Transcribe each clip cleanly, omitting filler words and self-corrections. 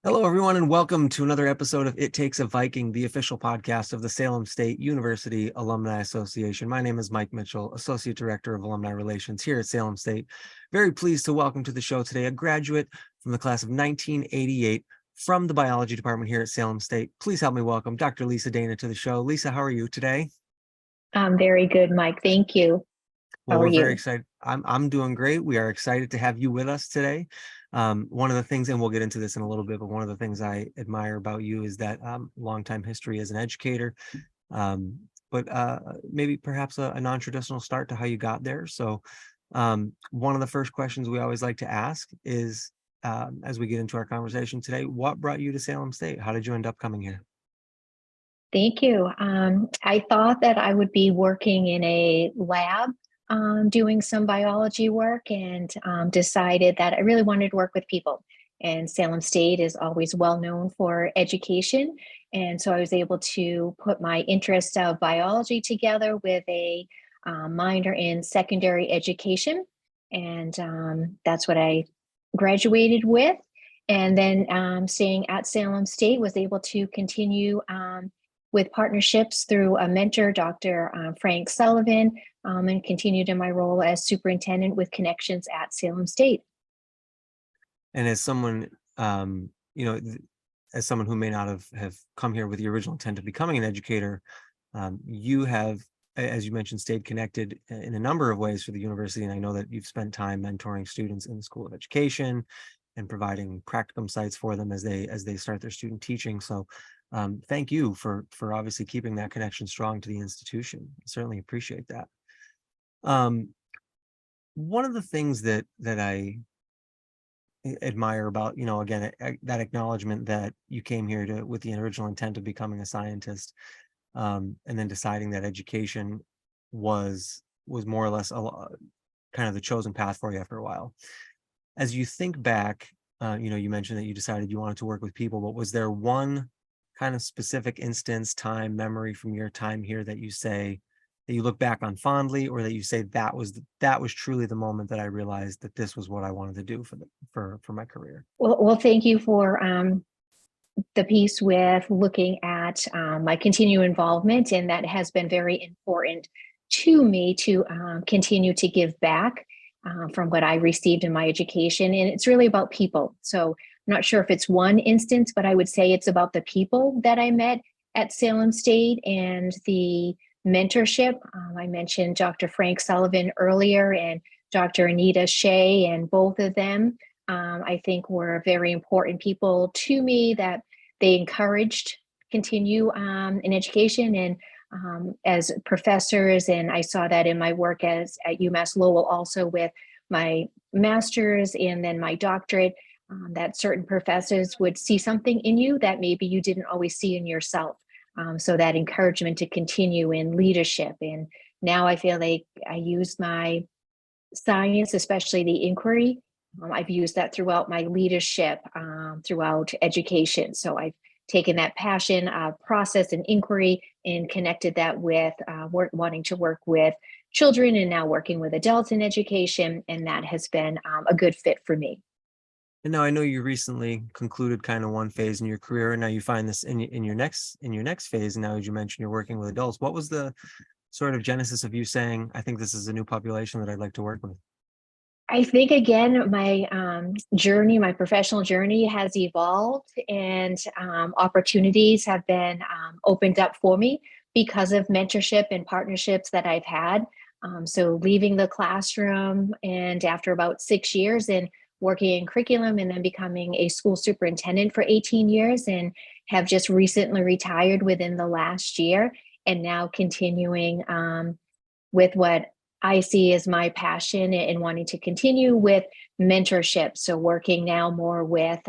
Hello, everyone, and welcome to another episode of It Takes a Viking, the official podcast of the Salem State University Alumni Association. My name is Mike Mitchell, Associate Director of Alumni Relations here at Salem State. Very pleased to welcome to the show today a graduate from the class of 1988 from the biology department here at Salem State. Please help me welcome Dr. Lisa Dana to the show. Lisa, how are you today? I'm very good, Mike. Thank you. Well, How are we're very you? excited. I'm doing great. We are excited to have you with us today. One of the things, and we'll get into this in a little bit, but one of the things I admire about you is that longtime history as an educator, um, but maybe perhaps a non-traditional start to how you got there. So one of the first questions we always like to ask is, as we get into our conversation today, what brought you to Salem State? How did you end up coming here? Thank you. I thought that I would be working in a lab doing some biology work and decided that I really wanted to work with people. And Salem State is always well known for education. And so I was able to put my interest of biology together with a minor in secondary education. And that's what I graduated with. And then staying at Salem State was able to continue with partnerships through a mentor, Dr. Frank Sullivan, and continued in my role as superintendent with connections at Salem State. And as someone, you know, as someone who may not have come here with the original intent of becoming an educator, you have, as you mentioned, stayed connected in a number of ways for the university. And I know that you've spent time mentoring students in the School of Education and providing practicum sites for them as they start their student teaching. So thank you for obviously keeping that connection strong to the institution. I certainly appreciate that. One of the things that I admire about, again, that acknowledgement that you came here to with the original intent of becoming a scientist, and then deciding that education was more or less kind of the chosen path for you after a while. As you think back, you mentioned that you decided you wanted to work with people, but was there one kind of specific instance, time, memory from your time here that you look back on fondly, or that you say that was truly the moment that I realized that this was what I wanted to do for my career? Well, thank you for the piece with looking at my continued involvement, and that has been very important to me to continue to give back from what I received in my education. And it's really about people. So I'm not sure if it's one instance, but I would say it's about the people that I met at Salem State and the mentorship. I mentioned Dr. Frank Sullivan earlier and Dr. Anita Shea, and both of them I think were very important people to me, that they encouraged continue in education and as professors. And I saw that in my work as at UMass Lowell, also with my master's and then my doctorate, that certain professors would see something in you that maybe you didn't always see in yourself. So that encouragement to continue in leadership. And now I feel like I use my science, especially the inquiry. I've used that throughout my leadership, throughout education. So I've taken that passion, process, and inquiry, and connected that with wanting to work with children, and now working with adults in education, and that has been a good fit for me. And now I know you recently concluded kind of one phase in your career, and now you find this in your next phase. And now, as you mentioned, you're working with adults. What was the sort of genesis of you saying, I think this is a new population that I'd like to work with? I think again, my journey, my professional journey has evolved, and opportunities have been opened up for me because of mentorship and partnerships that I've had. So leaving the classroom, and after about 6 years and working in curriculum, and then becoming a school superintendent for 18 years, and have just recently retired within the last year, and now continuing with what I see as my passion and wanting to continue with mentorship. So working now more with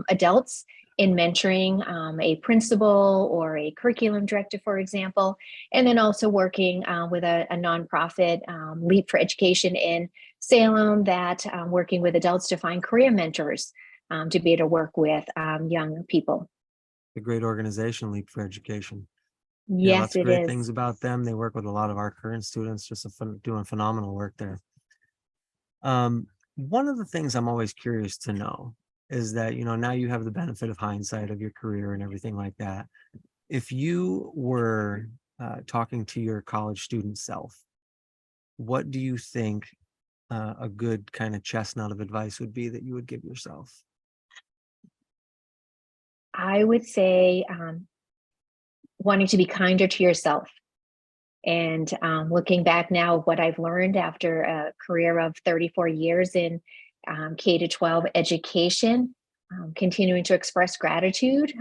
adults in mentoring a principal or a curriculum director, for example, and then also working with a nonprofit, Leap for Education in Salem, that working with adults to find career mentors to be able to work with young people. A great organization, Leap for Education. Yeah, Yes, lots of it great is. things about them. They work with a lot of our current students, just doing phenomenal work there. One of the things I'm always curious to know is that, now you have the benefit of hindsight of your career and everything like that. If you were talking to your college student self, what do you think a good kind of chestnut of advice would be that you would give yourself? I would say wanting to be kinder to yourself. And looking back now, what I've learned after a career of 34 years in K to 12 education, continuing to express gratitude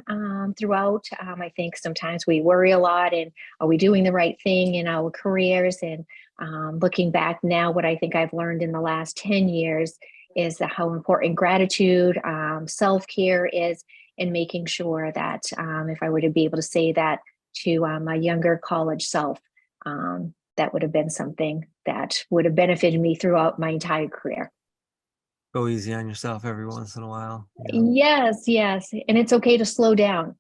throughout. I think sometimes we worry a lot and are we doing the right thing in our careers? And looking back now, what I think I've learned in the last 10 years is how important gratitude, self-care is, and making sure that if I were to be able to say that to my younger college self, that would have been something that would have benefited me throughout my entire career. Go easy on yourself every once in a while. Yes, yes. And it's okay to slow down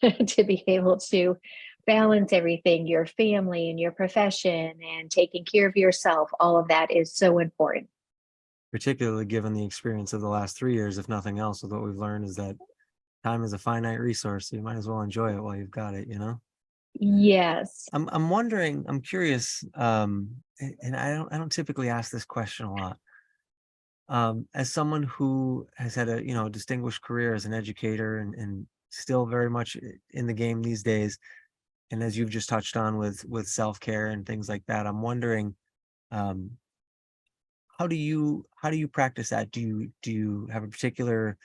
to be able to balance everything, your family and your profession and taking care of yourself. All of that is so important. Particularly given the experience of the last 3 years, if nothing else, with what we've learned is that time is a finite resource. So you might as well enjoy it while you've got it. Yes. I'm wondering, I'm curious, and I don't typically ask this question a lot. As someone who has had a distinguished career as an educator and still very much in the game these days, and as you've just touched on with self-care and things like that, I'm wondering, um, how do you practice that? Do you have a particular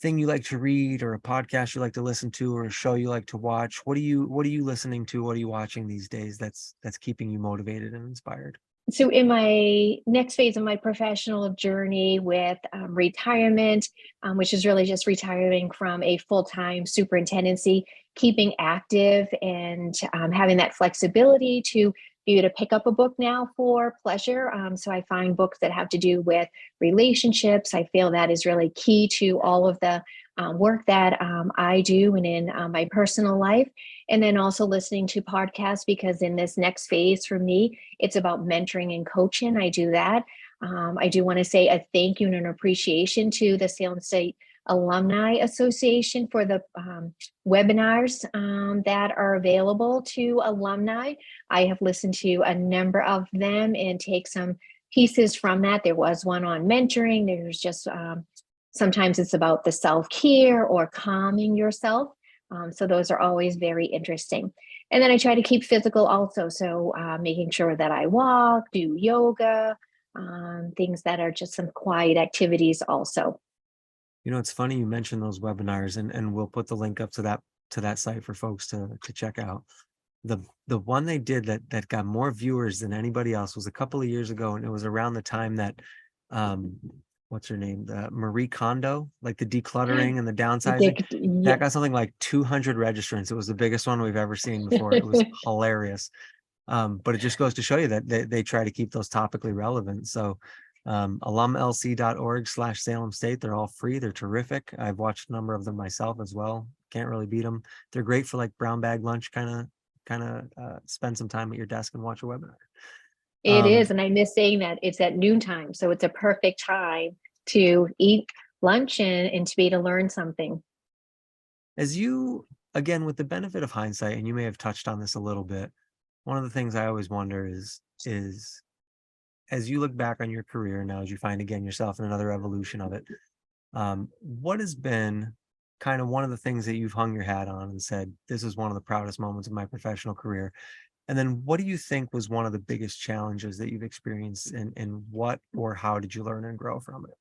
thing you like to read, or a podcast you like to listen to, or a show you like to watch? What are you listening to? What are you watching these days that's keeping you motivated and inspired? So, in my next phase of my professional journey with retirement, which is really just retiring from a full time superintendency, keeping active and having that flexibility to be able to pick up a book now for pleasure. So, I find books that have to do with relationships. I feel that is really key to all of the work that I do and in my personal life. And then also listening to podcasts, because in this next phase for me, it's about mentoring and coaching. I do that. I do want to say a thank you and an appreciation to the Salem State Alumni Association for the webinars that are available to alumni. I have listened to a number of them and take some pieces from that. There was one on mentoring. There's just sometimes it's about the self-care or calming yourself. So those are always very interesting. And then I try to keep physical also. So making sure that I walk, do yoga, things that are just some quiet activities also. It's funny you mentioned those webinars, and we'll put the link up to that site for folks to check out. The one they did that got more viewers than anybody else was a couple of years ago, and it was around the time that um what's her name, the Marie Kondo, like the decluttering and the downsizing, that Yeah. got something like 200 registrants. It was the biggest one we've ever seen before. It was hilarious. But it just goes to show you that they try to keep those topically relevant. So alumlc.org/Salem State, they're all free, they're terrific. I've watched a number of them myself as well. Can't really beat them. They're great for like brown bag lunch, kind of spend some time at your desk and watch a webinar. It is. And I miss saying that it's at noontime. So it's a perfect time to eat lunch and to be to learn something. As you, again, with the benefit of hindsight, and you may have touched on this a little bit, one of the things I always wonder is as you look back on your career now, as you find again yourself in another evolution of it, what has been kind of one of the things that you've hung your hat on and said, this is one of the proudest moments of my professional career? And then what do you think was one of the biggest challenges that you've experienced, and what or how did you learn and grow from it?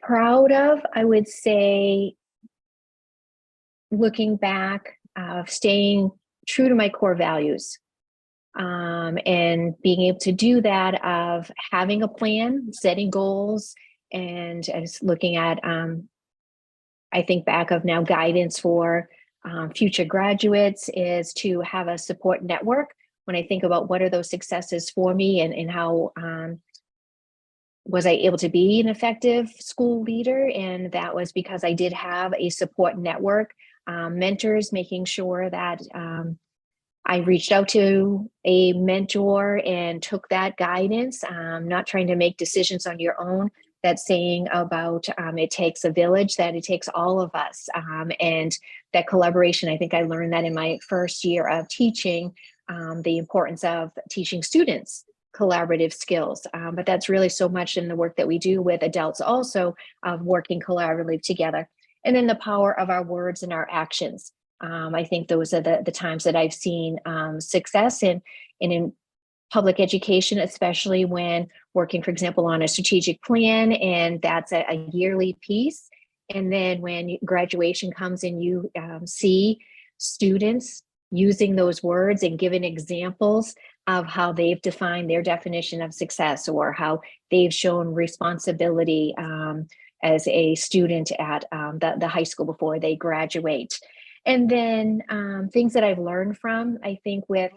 Proud of, I would say, looking back, of staying true to my core values, and being able to do that, of having a plan, setting goals, and as looking at, I think back of now guidance for future graduates is to have a support network. When I think about what are those successes for me and how was I able to be an effective school leader? And that was because I did have a support network, mentors, making sure that I reached out to a mentor and took that guidance, not trying to make decisions on your own, that saying about it takes a village, that it takes all of us, and that collaboration. I think I learned that in my first year of teaching, the importance of teaching students collaborative skills. But that's really so much in the work that we do with adults also, of working collaboratively together. And then the power of our words and our actions. I think those are the times that I've seen success in public education, especially when working, for example, on a strategic plan, and that's a yearly piece. And then when graduation comes and you see students using those words and giving examples of how they've defined their definition of success, or how they've shown responsibility as a student at the high school before they graduate. And then things that I've learned from, I think with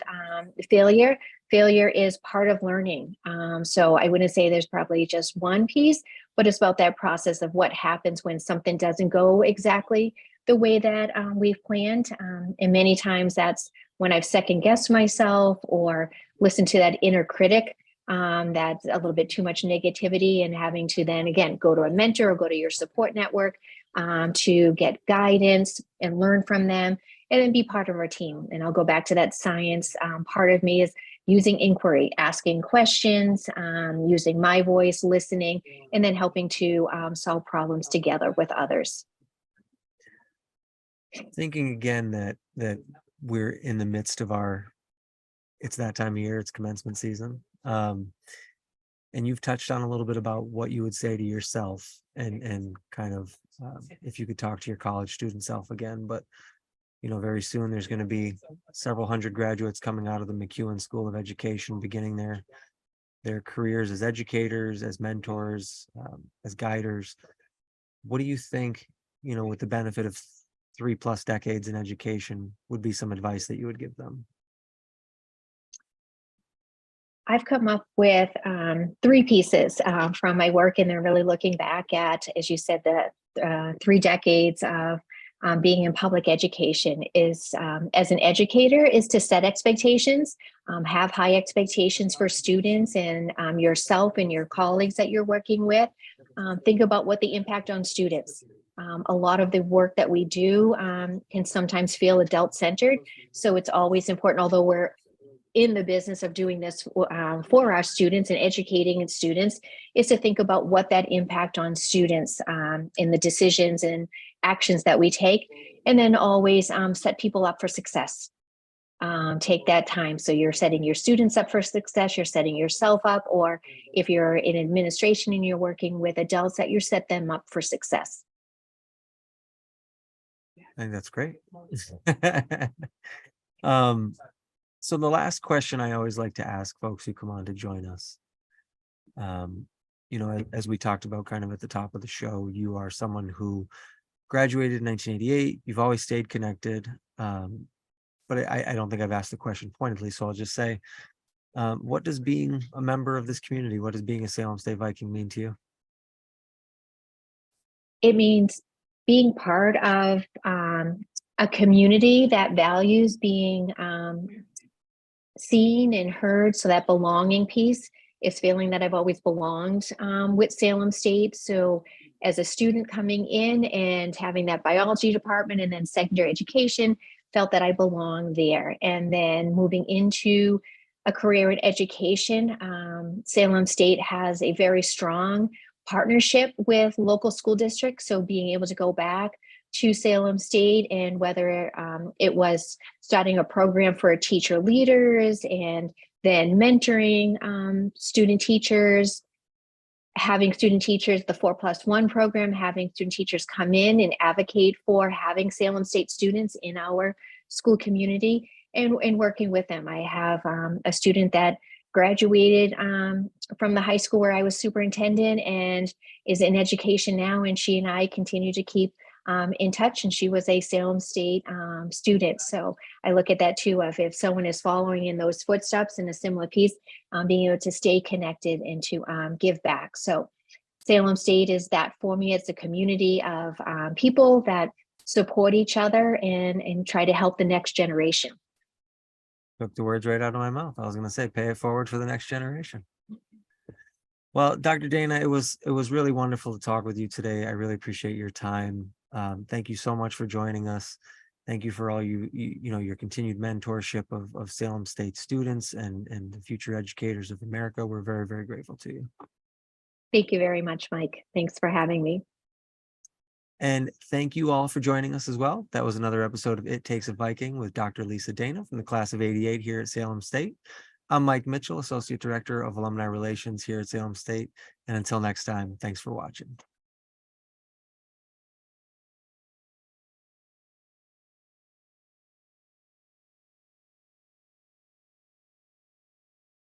failure is part of learning. So I wouldn't say there's probably just one piece, but it's about that process of what happens when something doesn't go exactly the way that we've planned. And many times that's when I've second guessed myself or listened to that inner critic, that's a little bit too much negativity, and having to then again go to a mentor or go to your support network to get guidance and learn from them, and then be part of our team. And I'll go back to that science part of me is using inquiry, asking questions, using my voice, listening, and then helping to solve problems together with others. Thinking again that we're in the midst of it's that time of year, it's commencement season. And you've touched on a little bit about what you would say to yourself, and kind of if you could talk to your college student self again. But very soon there's going to be several hundred graduates coming out of the McEwen School of Education, beginning their careers as educators, as mentors, as guiders. What do you think, with the benefit of 3+ decades in education, would be some advice that you would give them? I've come up with 3 pieces from my work, and they're really looking back at, as you said, the 3 decades of being in public education. Is as an educator, is to set expectations, have high expectations for students and yourself and your colleagues that you're working with. Think about what the impact on students. A lot of the work that we do can sometimes feel adult-centered, so it's always important, although we're in the business of doing this for our students and educating students, is to think about what that impact on students in the decisions and actions that we take, and then always set people up for success. Take that time. So you're setting your students up for success, you're setting yourself up, or if you're in administration and you're working with adults, that you set them up for success. I think that's great. um So the last question I always like to ask folks who come on to join us, as we talked about kind of at the top of the show, you are someone who graduated in 1988. You've always stayed connected, but I don't think I've asked the question pointedly, so I'll just say, what does being a member of this community, what does being a Salem State Viking mean to you? It means being part of a community that values being seen and heard. So that belonging piece is feeling that I've always belonged with Salem State. So as a student coming in and having that biology department and then secondary education, felt that I belonged there. And then moving into a career in education, Salem State has a very strong partnership with local school districts. So being able to go back to Salem State, and whether it was starting a program for teacher leaders and then mentoring student teachers, having student teachers, the 4+1 program, having student teachers come in and advocate for having Salem State students in our school community, and working with them. I have a student that graduated from the high school where I was superintendent and is in education now, and she and I continue to keep in touch, and she was a Salem State student. So I look at that too, of if someone is following in those footsteps in a similar piece, being able to stay connected and to give back. So Salem State is that for me. It's a community of people that support each other and try to help the next generation. Took the words right out of my mouth. I was going to say, pay it forward for the next generation. Well, Dr. Dana, it was really wonderful to talk with you today. I really appreciate your time. Thank you so much for joining us. Thank you for all your continued mentorship of Salem State students and the future educators of America. We're very, very grateful to you. Thank you very much, Mike. Thanks for having me. And thank you all for joining us as well. That was another episode of It Takes a Viking with Dr. Lisa Dana from the class of '88 here at Salem State. I'm Mike Mitchell, Associate Director of Alumni Relations here at Salem State. And until next time, thanks for watching.